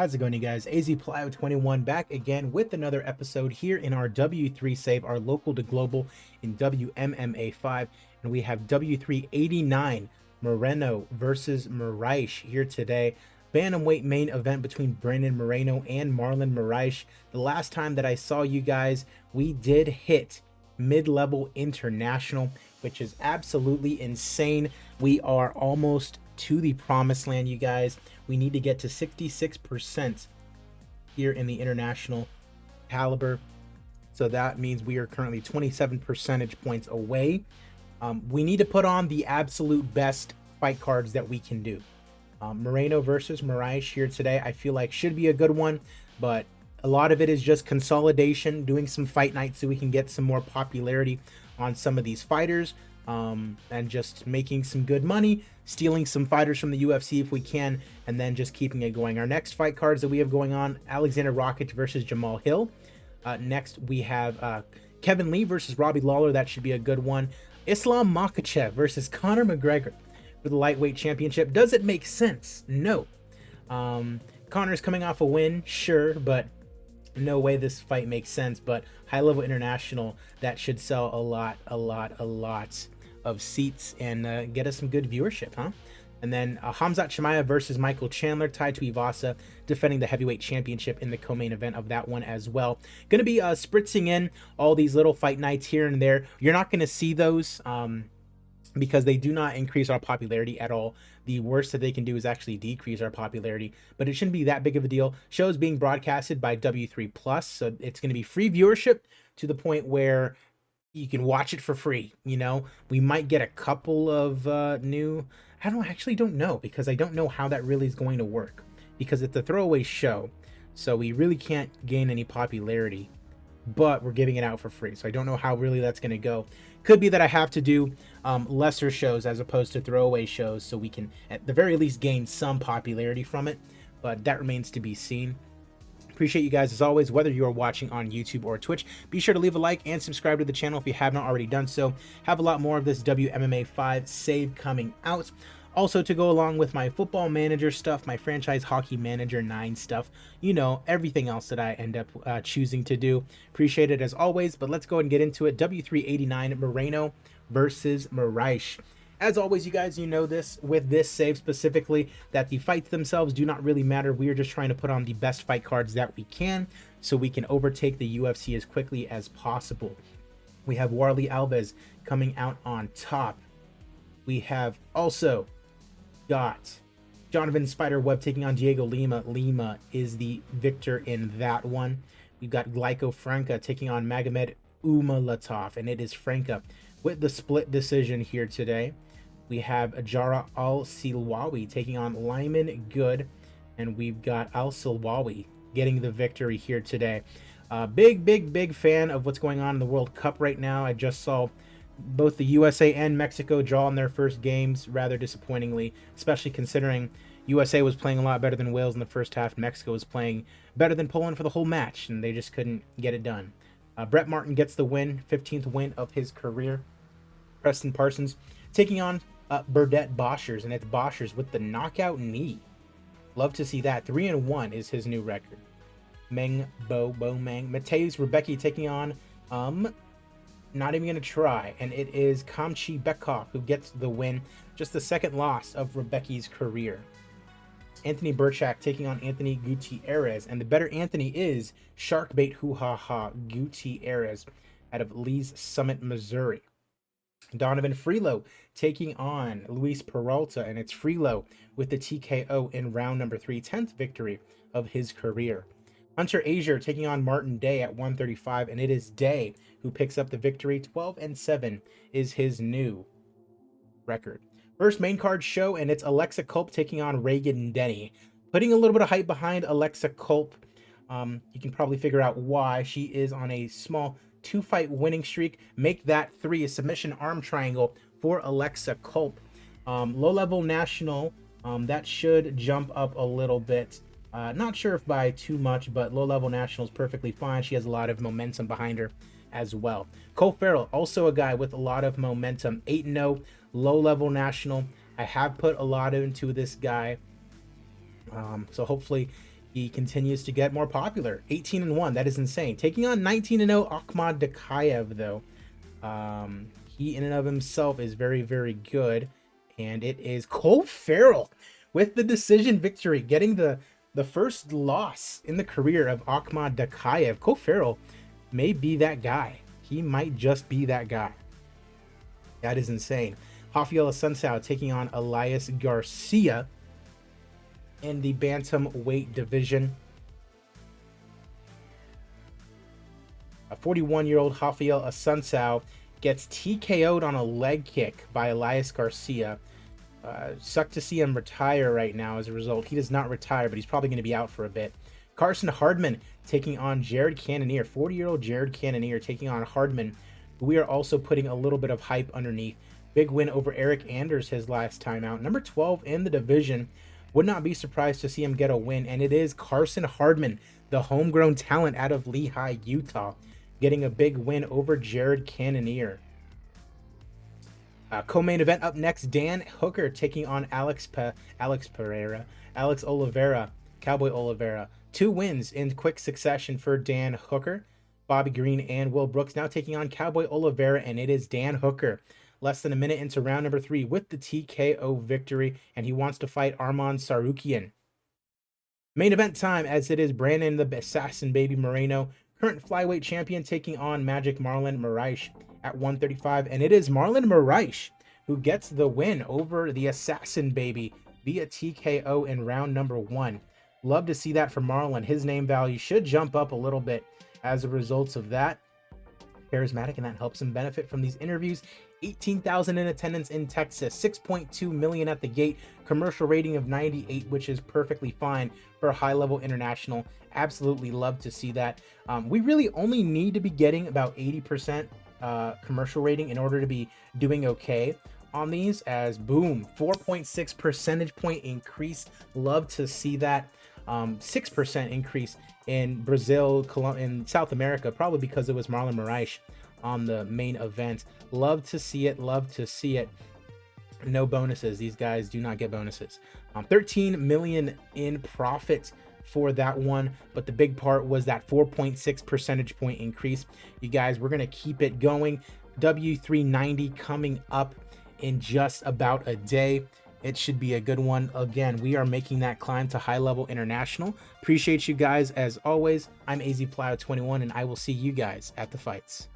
How's it going, you guys? AZ Plyo 21 back again with another episode here in our W3 save, our local to global in WMMA 5. And we have W389 Moreno versus Moraes here today. Bantamweight main event between Brandon Moreno and Marlon Moraes. The last time that I saw you guys, we did hit mid-level international, which is absolutely insane. We are almost to the promised land, you guys. We need to get to 66% here in the international caliber. So that means we are currently 27 percentage points away. We need to put on the absolute best fight cards that we can do. Moreno versus Moraes here today, I feel like should be a good one, but a lot of it is just consolidation, doing some fight nights so we can get some more popularity on some of these fighters, and just making some good money, stealing some fighters from the UFC if we can, and then just keeping it going. Our next fight cards that we have going on: Alexander Rakic versus Jamal Hill. Next we have Kevin Lee versus Robbie Lawler. That should be a good one. Islam Makhachev versus Conor McGregor for the lightweight championship. Does it make sense? No. Conor's coming off a win, sure, but no way this fight makes sense. But high level international, that should sell a lot of seats and get us some good viewership, huh? And then Hamzat Chimaev versus Michael Chandler, tied to Ivasa, defending the heavyweight championship in the co-main event of that one as well. Going to be spritzing in all these little fight nights here and there. You're not going to see those because they do not increase our popularity at all. The worst that they can do is actually decrease our popularity, but it shouldn't be that big of a deal. Shows being broadcasted by W3 Plus, so it's going to be free viewership to the point where you can watch it for free. You know, we might get a couple of new. I don't know, because I don't know how that really is going to work, because it's a throwaway show, so we really can't gain any popularity, but we're giving it out for free. So I don't know how really that's going to go. Could be that I have to do lesser shows as opposed to throwaway shows, so we can at the very least gain some popularity from it, but that remains to be seen. Appreciate you guys as always, whether you are watching on YouTube or Twitch. Be sure to leave a like and subscribe to the channel if you have not already done so. Have a lot more of this WMMA 5 save coming out. Also, to go along with my football manager stuff, my franchise hockey manager 9 stuff, you know, everything else that I end up choosing to do. Appreciate it as always, but let's go ahead and get into it. W389 Moreno versus Moraes. As always, you guys, you know this, with this save specifically, that the fights themselves do not really matter. We are just trying to put on the best fight cards that we can so we can overtake the UFC as quickly as possible. We have Warlley Alves coming out on top. We have also got Jonathan Spiderweb taking on Diego Lima. Lima is the victor in that one. We've got Glyco Franca taking on Magomed Umalatov, and it is Franca with the split decision here today. We have Ajara Al-Silwawi taking on Lyman Good, and we've got Al-Silwawi getting the victory here today. Big fan of what's going on in the World Cup right now. I just saw both the USA and Mexico draw in their first games rather disappointingly, especially considering USA was playing a lot better than Wales in the first half. Mexico was playing better than Poland for the whole match, and they just couldn't get it done. Brett Martin gets the win, 15th win of his career. Preston Parsons taking on Burdett Boschers, and it's Boschers with the knockout knee. Love to see that. 3-1 is his new record. Meng Bo Meng. Mateusz Rebecki taking on not even going to try, and it is Kamchi Bekov who gets the win. Just the second loss of Rebecki's career. Anthony Burchak taking on Anthony Gutierrez, and the better Anthony is Sharkbait Hoo-Ha-Ha Gutierrez out of Lee's Summit, Missouri. Donovan Freelo taking on Luis Peralta, and it's Freelo with the TKO in round number 3, 10th victory of his career. Hunter Azure taking on Martin Day at 135, and it is Day who picks up the victory. 12-7 is his new record. First main card show, and it's Alexa Culp taking on Reagan Denny. Putting a little bit of hype behind Alexa Culp. You can probably figure out why. She is on a small 2-fight winning streak. Make that 3 a submission arm triangle for Alexa Culp. Low-level national, that should jump up a little bit. Not sure if by too much, but low-level national is perfectly fine. She has a lot of momentum behind her as well. Cole Farrell, also a guy with a lot of momentum. 8-0, low-level national. I have put a lot into this guy, so hopefully He continues to get more popular. 18-1, that is insane. Taking on 19-0 Akhmad Dakayev, though. He in and of himself is very, very good. And it is Cole Farrell with the decision victory, getting the first loss in the career of Akhmad Dakayev. Cole Farrell may be that guy. He might just be that guy. That is insane. Rafael Assunção taking on Elias Garcia in the bantamweight division. A 41-year-old Rafael Assunção gets TKO'd on a leg kick by Elias Garcia. Sucked to see him retire right now as a result. He does not retire, but he's probably going to be out for a bit. Carson Hardman taking on Jared Cannonier. 40-year-old Jared Cannonier taking on Hardman, who we are also putting a little bit of hype underneath. Big win over Eric Anders his last time out. Number 12 in the division. Would not be surprised to see him get a win, and it is Carson Hardman, the homegrown talent out of Lehigh, Utah, getting a big win over Jared Cannonier. Co-main event up next, Dan Hooker taking on Alex Oliveira, Cowboy Oliveira. 2 wins in quick succession for Dan Hooker. Bobby Green and Will Brooks now taking on Cowboy Oliveira, and it is Dan Hooker. Less than a minute into round number 3 with the TKO victory, and he wants to fight Arman Sarukian. Main event time, as it is Brandon the Assassin Baby Moreno, current flyweight champion, taking on Magic Marlon Moraes at 135, and it is Marlon Moraes who gets the win over the Assassin Baby via TKO in round number 1. Love to see that for Marlon. His name value should jump up a little bit as a result of that. Charismatic, and that helps him benefit from these interviews. 18,000 in attendance in Texas, 6.2 million at the gate, commercial rating of 98, which is perfectly fine for a high-level international. Absolutely love to see that. We really only need to be getting about 80% commercial rating in order to be doing okay on these, as boom, 4.6 percentage point increase. Love to see that. 6% increase in Brazil, in South America, probably because it was Marlon Moraes on the main event. Love to see it. Love to see it. No bonuses. These guys do not get bonuses. 13 million in profit for that one, but the big part was that 4.6 percentage point increase. You guys, we're gonna keep it going. W390 coming up in just about a day. It should be a good one. Again, we are making that climb to high-level international. Appreciate you guys as always. I'm AZPlow21, and I will see you guys at the fights.